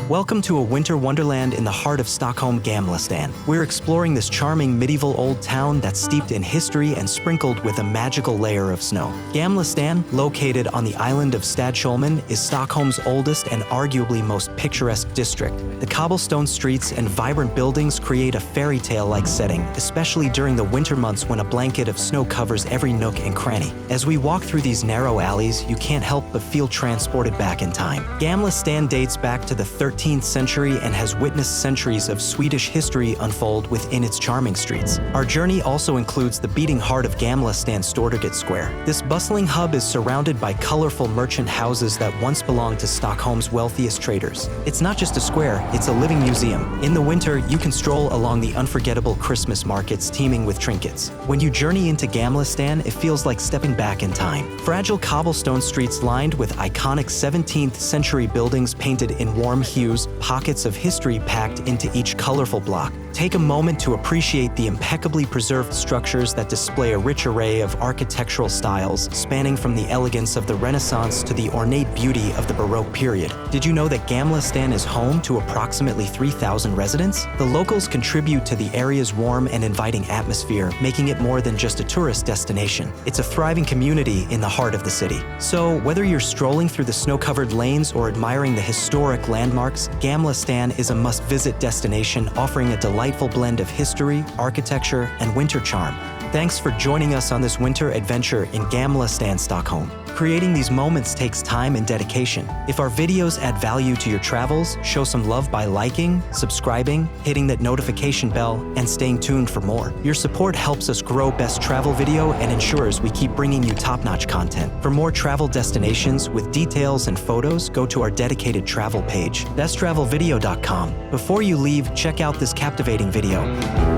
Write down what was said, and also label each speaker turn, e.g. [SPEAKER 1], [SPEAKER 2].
[SPEAKER 1] Welcome to a winter wonderland in the heart of Stockholm, Gamla Stan. We're exploring this charming medieval old town that's steeped in history and sprinkled with a magical layer of snow. Gamla Stan, located on the island of Stadsholmen, is Stockholm's oldest and arguably most picturesque district. The cobblestone streets and vibrant buildings create a fairy tale-like setting, especially during the winter months when a blanket of snow covers every nook and cranny. As we walk through these narrow alleys, you can't help but feel transported back in time. Gamla Stan dates back to the 13th century and has witnessed centuries of Swedish history unfold within its charming streets. Our journey also includes the beating heart of Gamla Stan Stortorget Square. This bustling hub is surrounded by colorful merchant houses that once belonged to Stockholm's wealthiest traders. It's not just a square, it's a living museum. In the winter, you can stroll along the unforgettable Christmas markets teeming with trinkets. When you journey into Gamla Stan, it feels like stepping back in time. Fragile cobblestone streets lined with iconic 17th century buildings painted in warm hues, pockets of history packed into each colorful block. Take a moment to appreciate the impeccably preserved structures that display a rich array of architectural styles, spanning from the elegance of the Renaissance to the ornate beauty of the Baroque period. Did you know that Gamla Stan is home to approximately 3,000 residents? The locals contribute to the area's warm and inviting atmosphere, making it more than just a tourist destination. It's a thriving community in the heart of the city. So, whether you're strolling through the snow-covered lanes or admiring the historic landmarks, Gamla Stan is a must-visit destination offering a delightful blend of history, architecture, and winter charm. Thanks for joining us on this winter adventure in Gamla Stan, Stockholm. Creating these moments takes time and dedication. If our videos add value to your travels, show some love by liking, subscribing, hitting that notification bell, and staying tuned for more. Your support helps us grow Bestravelvideo and ensures we keep bringing you top-notch content. For more travel destinations with details and photos, go to our dedicated travel page, bestravelvideo.com. Before you leave, check out this captivating video.